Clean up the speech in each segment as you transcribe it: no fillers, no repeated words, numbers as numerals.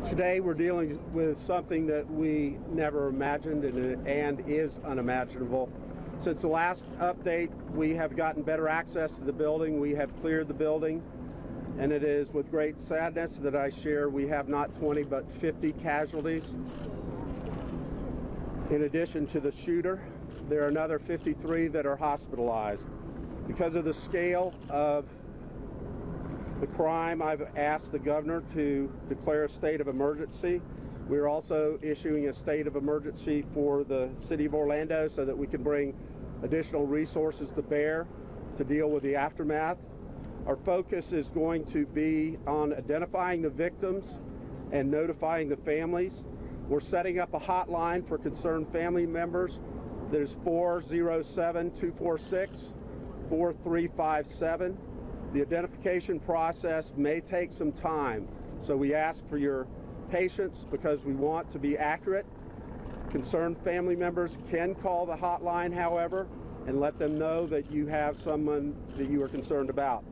Today we're dealing with something that we never imagined and is unimaginable. Since the last update, we have gotten better access to the building. We have cleared the building, and it is with great sadness that I share we have not 20 but 50 casualties. In addition to the shooter, there are another 53 that are hospitalized. Because of the scale of the crime, I've asked the governor to declare a state of emergency. We're also issuing a state of emergency for the city of Orlando so that we can bring additional resources to bear to deal with the aftermath. Our focus is going to be on identifying the victims and notifying the families. We're setting up a hotline for concerned family members. There's 407-246-4357. The identification process may take some time, so we ask for your patience because we want to be accurate. Concerned family members can call the hotline, however, and let them know that you have someone that you are concerned about.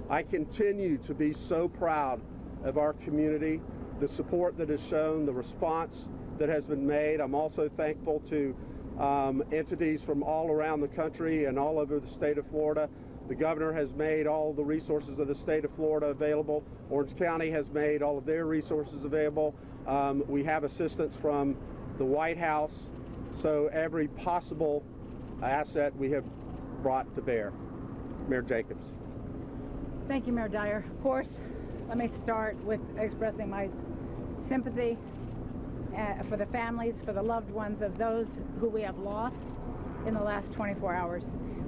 I continue to be so proud of our community, the support that is shown, the response that has been made. I'm also thankful to entities from all around the country and all over the state of Florida. The governor has made all the resources of the state of Florida available. Orange County has made all of their resources available. We have assistance from the White House, so every possible asset we have brought to bear. Mayor Jacobs. Thank you, Mayor Dyer. Of course, let me start with expressing my sympathy for the families, for the loved ones of those who we have lost in the last 24 hours.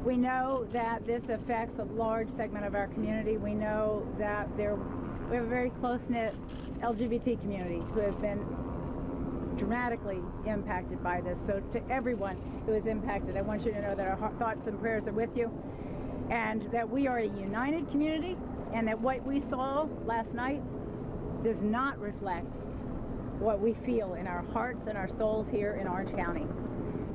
We know that this affects a large segment of our community. We know that we have a very close-knit LGBT community who has been dramatically impacted by this. So to everyone who is impacted, I want you to know that our thoughts and prayers are with you, and that we are a united community, and that what we saw last night does not reflect what we feel in our hearts and our souls here in Orange County.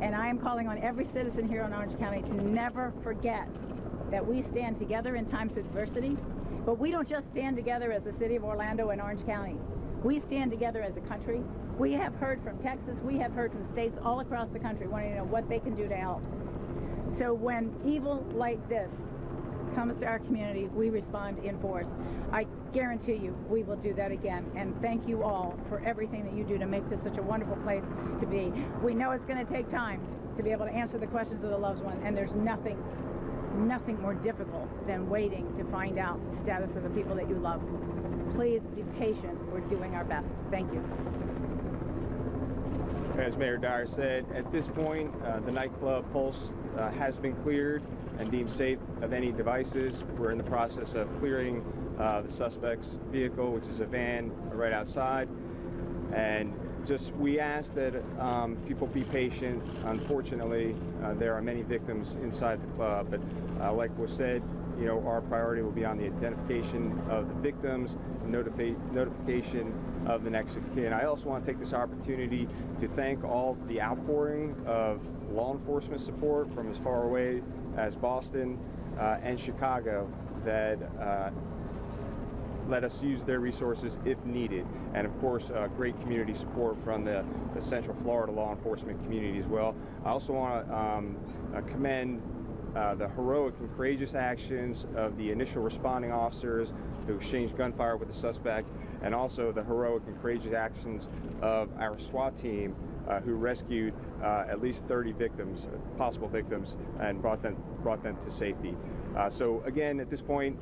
And I am calling on every citizen here in Orange County to never forget that we stand together in times of adversity, but we don't just stand together as the city of Orlando and Orange County. We stand together as a country. We have heard from Texas, we have heard from states all across the country wanting to know what they can do to help. So when evil like this comes to our community, we respond in force. I guarantee you we will do that again, and thank you all for everything that you do to make this such a wonderful place to be. We know it's going to take time to be able to answer the questions of the loved ones, and there's nothing more difficult than waiting to find out the status of the people that you love. Please be patient. We're doing our best. Thank you. As Mayor Dyer said, at this point, the nightclub Pulse has been cleared and deemed safe of any devices. We're in the process of clearing the suspect's vehicle, which is a van right outside. And we ask that people be patient. Unfortunately, there are many victims inside the club, but like was said, you know, our priority will be on the identification of the victims, notification of the next of kin. I also want to take this opportunity to thank all the outpouring of law enforcement support from as far away as Boston and Chicago that let us use their resources if needed. And of course, great community support from the Central Florida law enforcement community as well. I also want to commend the heroic and courageous actions of the initial responding officers who exchanged gunfire with the suspect, and also the heroic and courageous actions of our SWAT team who rescued at least 30 victims, possible victims, and brought them to safety. So again, at this point,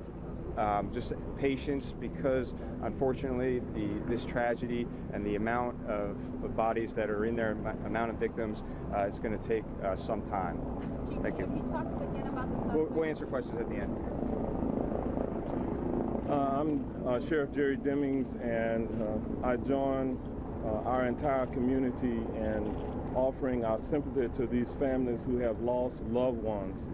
just patience, because unfortunately this tragedy and the amount of bodies that are in there, amount of victims, is going to take some time. Chief, thank you. Can you talk again about the suspect? We'll answer questions at the end. I'm Sheriff Jerry Demings, and I join our entire community in offering our sympathy to these families who have lost loved ones.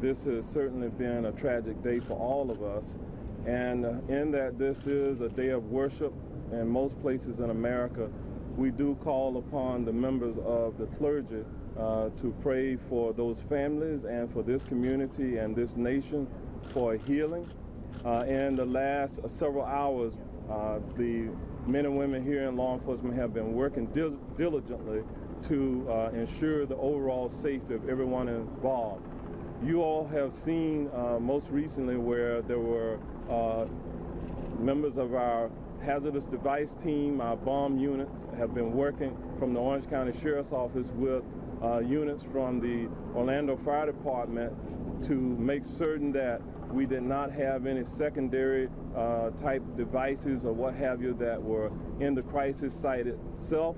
This has certainly been a tragic day for all of us, and in that this is a day of worship in most places in America, we do call upon the members of the clergy to pray for those families and for this community and this nation for healing. In the last several hours, the men and women here in law enforcement have been working diligently to ensure the overall safety of everyone involved. You all have seen most recently where there were members of our hazardous device team, our bomb units, have been working from the Orange County Sheriff's Office with units from the Orlando Fire Department to make certain that we did not have any secondary type devices or what have you that were in the crisis site itself.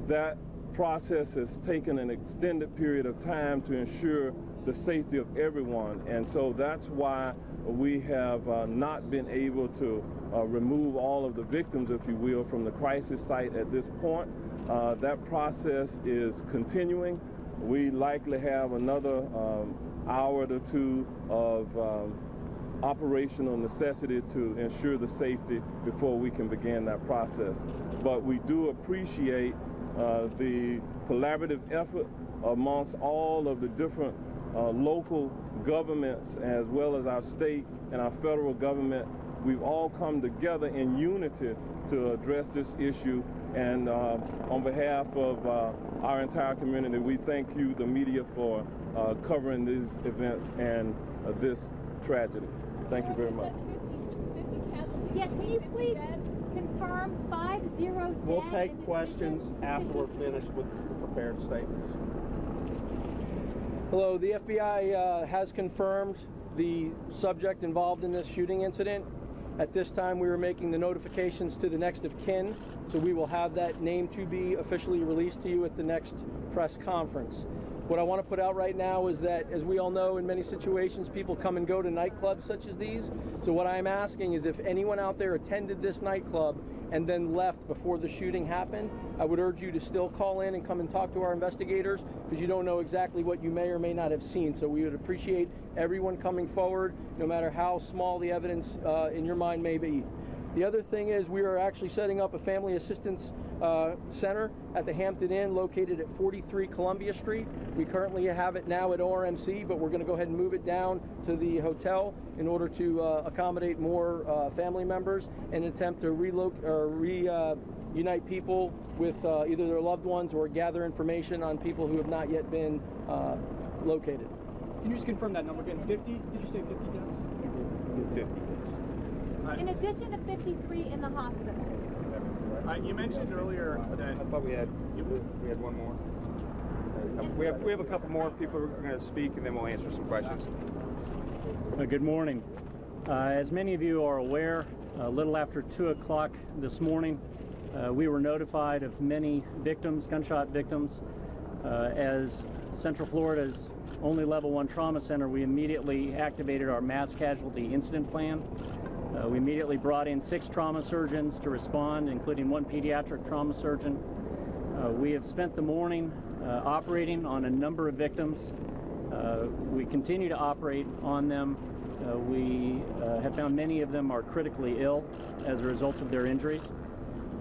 That process has taken an extended period of time to ensure the safety of everyone, and so that's why we have not been able to remove all of the victims, if you will, from the crisis site at this point. That process is continuing. We likely have another hour or two of operational necessity to ensure the safety before we can begin that process. But we do appreciate the collaborative effort amongst all of the different local governments as well as our state and our federal government. We've all come together in unity to address this issue, and on behalf of our entire community, we thank you, the media, for covering these events and this tragedy. Thank you very much. 50 casualties. Yeah, can you please confirm 50 dead? We'll take questions after we're finished with the prepared statements. Hello, the FBI has confirmed the subject involved in this shooting incident. At this time, we were making the notifications to the next of kin, so we will have that name to be officially released to you at the next press conference. What I want to put out right now is that, as we all know, in many situations, people come and go to nightclubs such as these. So what I'm asking is if anyone out there attended this nightclub and then left before the shooting happened, I would urge you to still call in and come and talk to our investigators, because you don't know exactly what you may or may not have seen. So we would appreciate everyone coming forward, no matter how small the evidence in your mind may be. The other thing is we are actually setting up a family assistance center at the Hampton Inn located at 43 Columbia Street. We currently have it now at ORMC, but we're going to go ahead and move it down to the hotel in order to accommodate more family members and attempt to reunite people with either their loved ones or gather information on people who have not yet been located. Can you just confirm that number again? 50? Did you say 50 deaths? Yes. 50. In addition to 53 in the hospital. You mentioned earlier that I thought we had one more. We have a couple more people who are going to speak, and then we'll answer some questions. Good morning. As many of you are aware, a little after 2 o'clock this morning, we were notified of many victims, gunshot victims. As Central Florida's only level 1 trauma center, we immediately activated our mass casualty incident plan. We immediately brought in 6 trauma surgeons to respond, including 1 pediatric trauma surgeon. We have spent the morning operating on a number of victims. We continue to operate on them. We have found many of them are critically ill as a result of their injuries.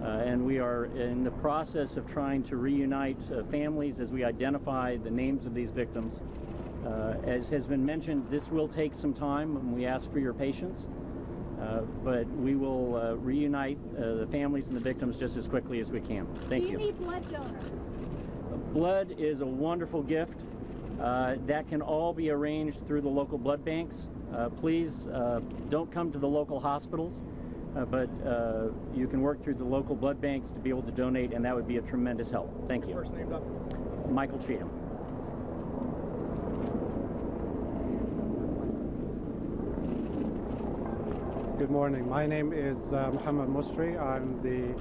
And we are in the process of trying to reunite families as we identify the names of these victims. As has been mentioned, this will take some time, and we ask for your patience. But we will reunite the families and the victims just as quickly as we can. Thank you. Do you need blood donors? Blood is a wonderful gift. That can all be arranged through the local blood banks. Please don't come to the local hospitals, but you can work through the local blood banks to be able to donate, and that would be a tremendous help. Thank you. first named up. Michael Cheatham. Good morning. My name is Muhammad Musri. I'm the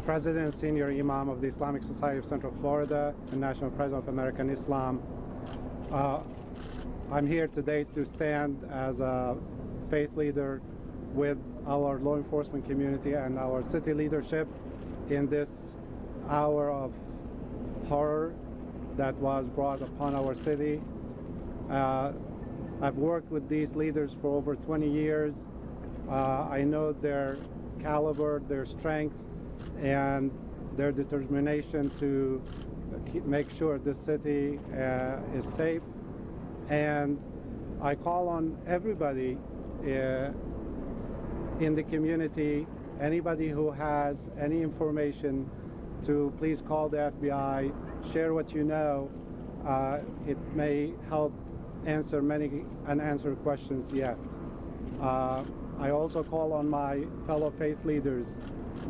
President and Senior Imam of the Islamic Society of Central Florida and National President of American Islam. I'm here today to stand as a faith leader with our law enforcement community and our city leadership in this hour of horror that was brought upon our city. I've worked with these leaders for over 20 years. I know their caliber, their strength, and their determination to make sure this city is safe. And I call on everybody in the community, anybody who has any information, to please call the FBI, share what you know. It may help answer many unanswered questions yet. I also call on my fellow faith leaders,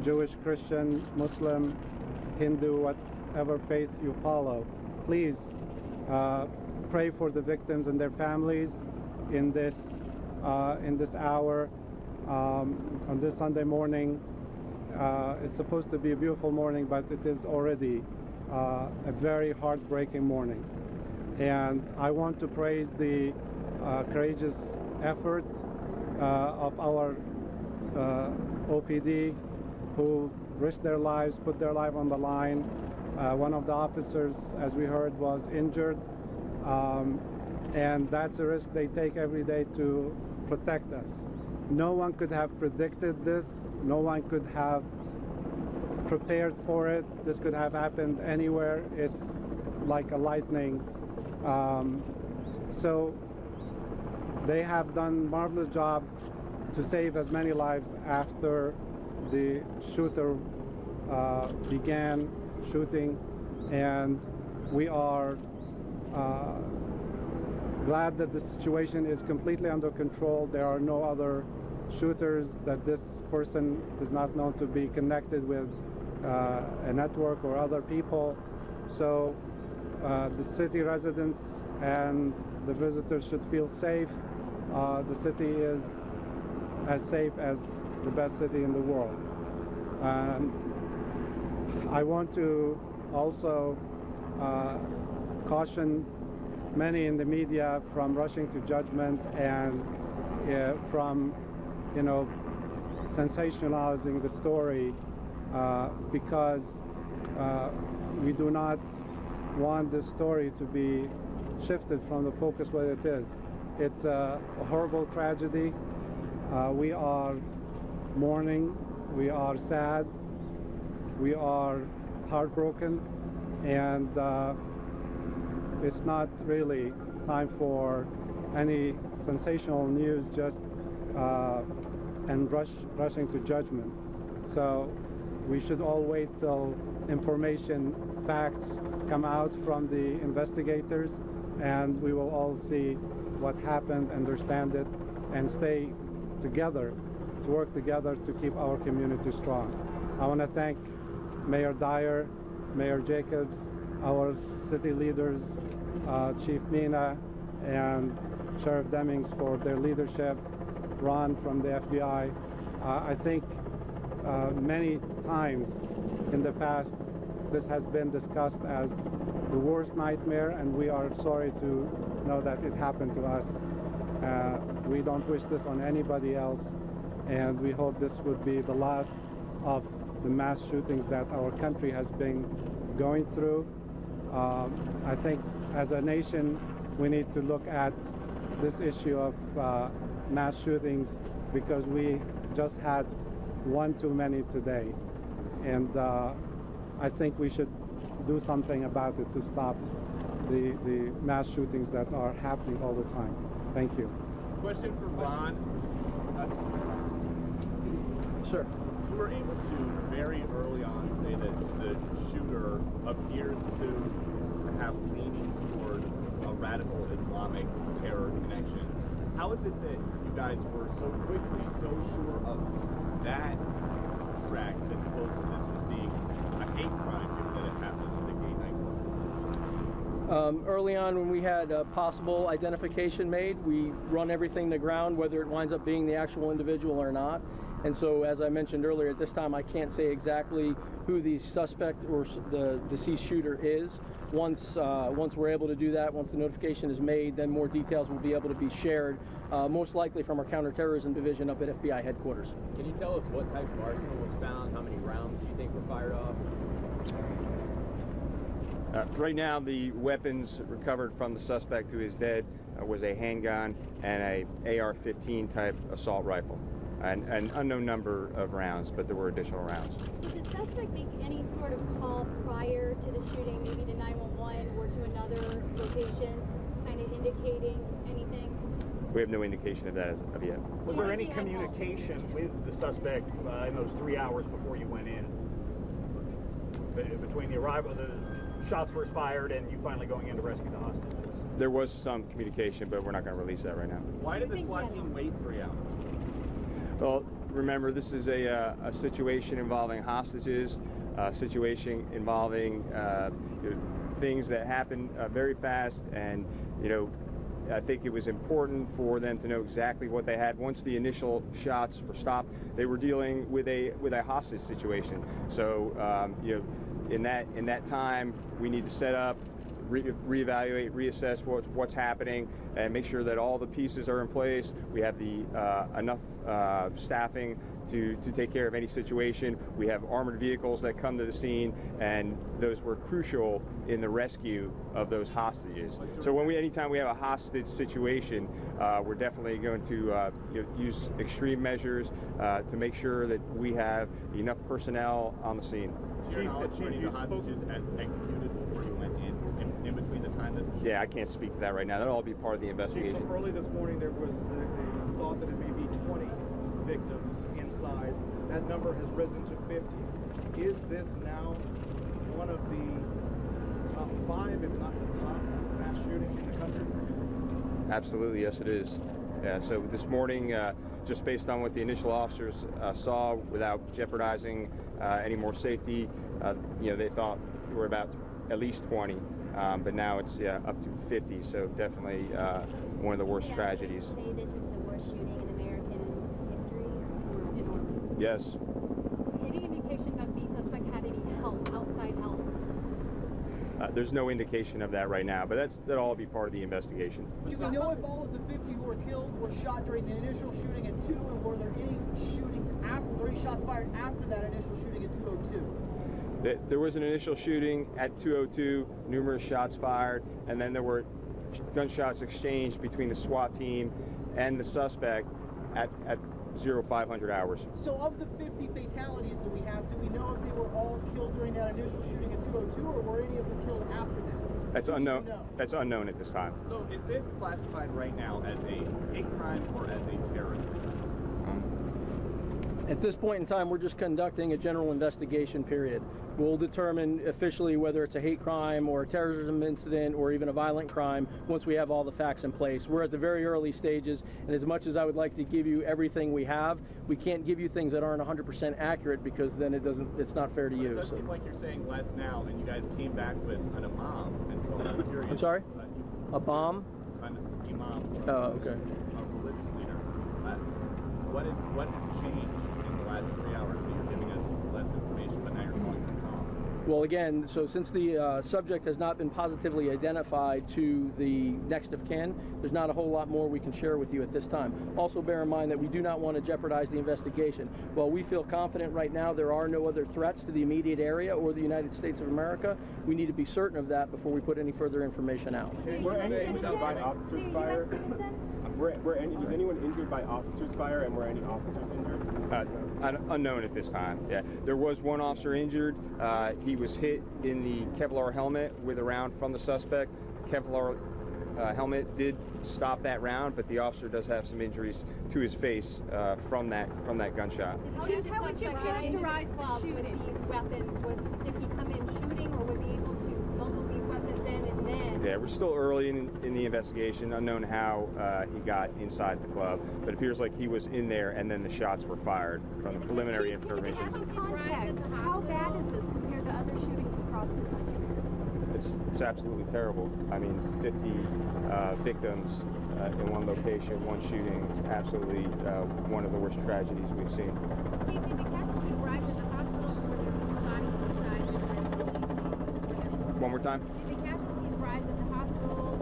Jewish, Christian, Muslim, Hindu, whatever faith you follow. Please pray for the victims and their families in this hour, on this Sunday morning. It's supposed to be a beautiful morning, but it is already a very heartbreaking morning. And I want to praise the courageous effort of our OPD, who risked their lives, put their life on the line. One of the officers, as we heard, was injured. And that's a risk they take every day to protect us. No one could have predicted this. No one could have prepared for it. This could have happened anywhere. It's like a lightning. So they have done a marvelous job to save as many lives after the shooter began shooting, and we are glad that the situation is completely under control. There are no other shooters, that this person is not known to be connected with a network or other people. So the city residents and the visitors should feel safe. The city is as safe as the best city in the world. And I want to also caution many in the media from rushing to judgment and from, sensationalizing the story, because we do not want the story to be shifted from the focus what it is. It's a horrible tragedy. We are mourning, we are sad, we are heartbroken, and it's not really time for any sensational news and rushing to judgment. So we should all wait till information, facts come out from the investigators, and we will all see what happened, understand it, and stay together, to work together to keep our community strong. I want to thank Mayor Dyer, Mayor Jacobs, our city leaders, Chief Mina, and Sheriff Demings for their leadership, Ron from the FBI. I think many times in the past this has been discussed as the worst nightmare, and we are sorry to know that it happened to us. We don't wish this on anybody else, and we hope this would be the last of the mass shootings that our country has been going through. I think as a nation we need to look at this issue of mass shootings, because we just had one too many today, and I think we should do something about it to stop the mass shootings that are happening all the time. Thank you. Question for Ron. Sir. You were able to very early on say that the shooter appears to have leanings toward a radical Islamic terror connection. How is it that you guys were so quickly so sure of that track as opposed to this just being a hate crime given that it happened in the gay nightclub? Early on, when we had a possible identification made, we run everything to ground, whether it winds up being the actual individual or not. And so, as I mentioned earlier, at this time I can't say exactly who the suspect or the deceased shooter is. Once we're able to do that, once the notification is made, then more details will be able to be shared, most likely from our counterterrorism division up at FBI headquarters. Can you tell us what type of arsenal was found? How many rounds do you think were fired off? Right now, the weapons recovered from the suspect who is dead was a handgun and a AR-15 type assault rifle. An unknown number of rounds, but there were additional rounds. Did the suspect make any sort of call prior to the shooting, maybe to 911 or to another location, kind of indicating anything? we have no indication of that as of yet. Was there any communication with the suspect in those 3 hours before you went in? Between the arrival, the shots were fired, and you finally going in to rescue the hostages? There was some communication, but we're not going to release that right now. Why did the SWAT team wait 3 hours? Well, remember, this is a situation involving hostages, a situation involving things that happen very fast, and I think it was important for them to know exactly what they had. Once the initial shots were stopped, they were dealing with a hostage situation. So in that time, we need to set up, reevaluate, reassess what's happening, and make sure that all the pieces are in place. We have the enough staffing to take care of any situation. We have armored vehicles that come to the scene, and those were crucial in the rescue of those hostages. So anytime we have a hostage situation, we're definitely going to use extreme measures to make sure that we have enough personnel on the scene. Do you knowledge any of the hostages executed before you went in between the time that? Yeah, I can't speak to that right now. That'll all be part of the investigation. Chief, early this morning there was a thought that it may be 20 victims inside. That number has risen to 50. Is this now one of the top 5, if not the top, mass shooting in the country? Absolutely, yes it is. Yeah, so this morning, just based on what the initial officers saw, without jeopardizing any more safety, they thought there were about at least 20, but now it's up to 50. So definitely one of the worst tragedies. Say this is the worst shooting in American history, or in Orleans? Yes. Any indication that the suspect had any help, outside help? There's no indication of that right now, but that'll all be part of the investigation. Do we know if all of the 50 who were killed were shot during the initial shooting at 2, and were there any shots fired after that initial shooting at 2:02? There was an initial shooting at 2:02, numerous shots fired, and then there were gunshots exchanged between the SWAT team and the suspect at 0500 hours. So of the 50 fatalities that we have, do we know if they were all killed during that initial shooting at 2:02, or were any of them killed after that? That's unknown. That's unknown at this time. So is this classified right now as a hate crime or as a terrorist crime? At this point in time, we're just conducting a general investigation period. We'll determine officially whether it's a hate crime or a terrorism incident or even a violent crime once we have all the facts in place. We're at the very early stages, and as much as I would like to give you everything we have, we can't give you things that aren't 100% accurate, because then it's not fair to you. It does seem like you're saying less now, and you guys came back with an imam, and so I'm curious. I'm sorry? A bomb? An imam. Oh, okay. A religious leader. What has changed in the last 3 hours that you're giving us less information, but now you're calling it calm? Well, again, so since the subject has not been positively identified to the next of kin, there's not a whole lot more we can share with you at this time. Also, bear in mind that we do not want to jeopardize the investigation. While we feel confident right now there are no other threats to the immediate area or the United States of America, we need to be certain of that before we put any further information out. Were any injured by officers' fire? Was anyone injured by officers' fire, and were any officers injured? Unknown at this time. Yeah, there was one officer injured. He was hit in the Kevlar helmet with a round from the suspect. Kevlar helmet did stop that round, but the officer does have some injuries to his face from that gunshot. How would you characterize the shooting with these weapons? Did he come in shooting, or was he able to smuggle these weapons in and then? Yeah, we're still early in the investigation. Unknown how he got inside the club, but it appears like he was in there, and then the shots were fired from the preliminary information. How bad is this compared to other shootings across the country? It's absolutely terrible. I mean, 50 victims in one location, one shooting. It's absolutely one of the worst tragedies we've seen. Chief, did the casualties arrive at the hospital, or were there bodies inside? One more time? Did the casualties rise at the hospital, or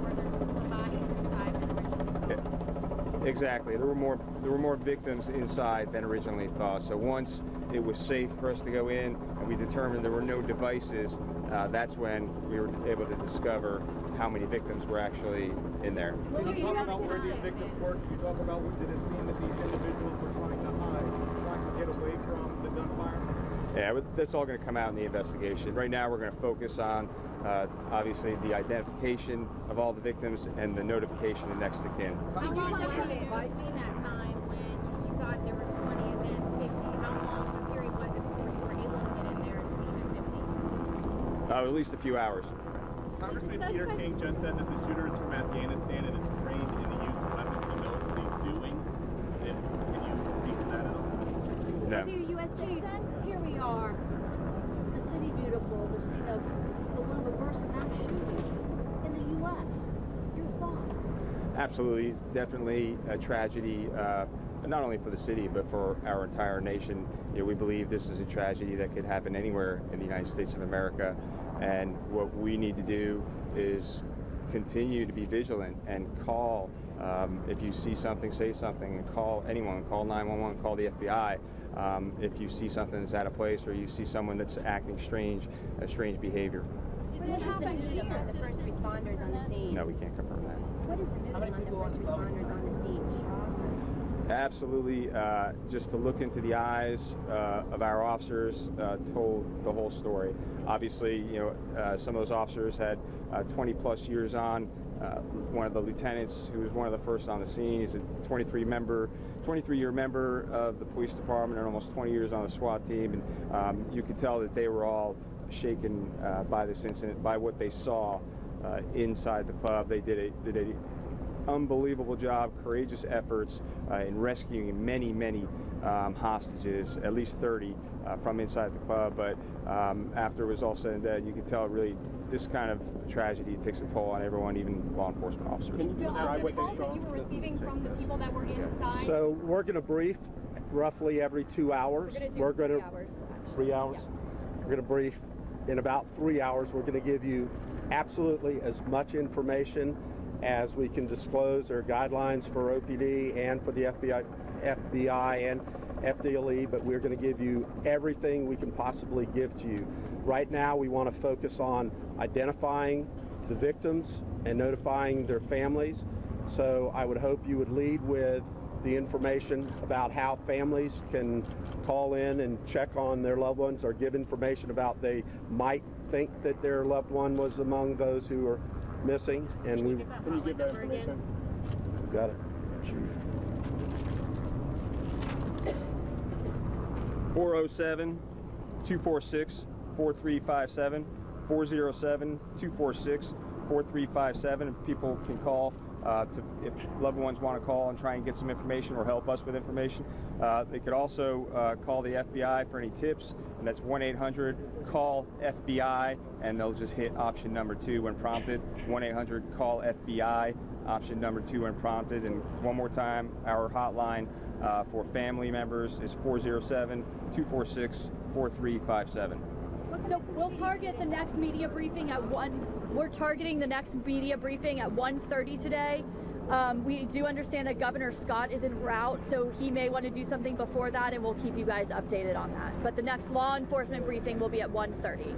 were there more bodies inside than originally? Exactly. There were more victims inside than originally thought. So once it was safe for us to go in, and we determined there were no devices, that's when we were able to discover how many victims were actually in there. Can you talk about where these victims were? Can you talk about, did it seem that these individuals were trying to hide, trying to get away from the gunfire? Yeah, that's all going to come out in the investigation. Right now we're going to focus on obviously the identification of all the victims and the notification of next of kin. How long was it between that time when you thought there was 20 and then 50? How long a period was it before you were able to get in there and see the 50? At least a few hours. Congressman Peter King just said that the shooter is from Afghanistan and is trained in the use of weapons and knows what he's doing. Can you speak to that at all? No. U.S. citizen, here we are, the city beautiful, the scene of one of the worst mass shootings in the U.S. Your thoughts? Absolutely, it's definitely a tragedy, not only for the city but for our entire nation. You know, we believe this is a tragedy that could happen anywhere in the United States of America, and what we need to do is continue to be vigilant and call. If you see something, say something, and call anyone. Call 911, call the FBI. If you see something that's out of place or you see someone that's acting strange behavior. What is the mood among the first responders on the scene? No, we can't confirm that. What is the mood among the first responders on the scene? Shock? Absolutely, just to look into the eyes of our officers told the whole story. Obviously, you know, some of those officers had 20 plus years on. One of the lieutenants, who was one of the first on the scene, he's a 23-year member of the police department and almost 20 years on the SWAT team. And you could tell that they were all shaken by this incident, by what they saw inside the club. They did a unbelievable job, courageous efforts in rescuing many hostages, at least 30 from inside the club. But after it was all said and done, you could tell really this kind of tragedy takes a toll on everyone, even law enforcement officers. Can you describe what calls that you were receiving from the people that were inside? So we're going to brief roughly every 2 hours. We're going to do 3 hours. We're going to brief in about 3 hours. We're going to give you absolutely as much information as we can disclose. There are guidelines for OPD and for the FBI and FDLE, but we're going to give you everything we can possibly give to you. Right now, we want to focus on identifying the victims and notifying their families. So I would hope you would lead with the information about how families can call in and check on their loved ones or give information about they might think that their loved one was among those who are missing. And can you give that information? Got it. 407-246-4357, 407-246-4357. People can call if loved ones want to call and try and get some information or help us with information. They could also call the FBI for any tips, and that's 1-800-CALL-FBI, and they'll just hit option number 2 when prompted. 1-800-CALL-FBI, option number 2 when prompted. And one more time, our hotline for family members is 407-246-4357. So we'll target the next media briefing at 1. We're targeting the next media briefing at 1:30 today. We do understand that Governor Scott is en route, so he may want to do something before that, and we'll keep you guys updated on that. But the next law enforcement briefing will be at 1:30.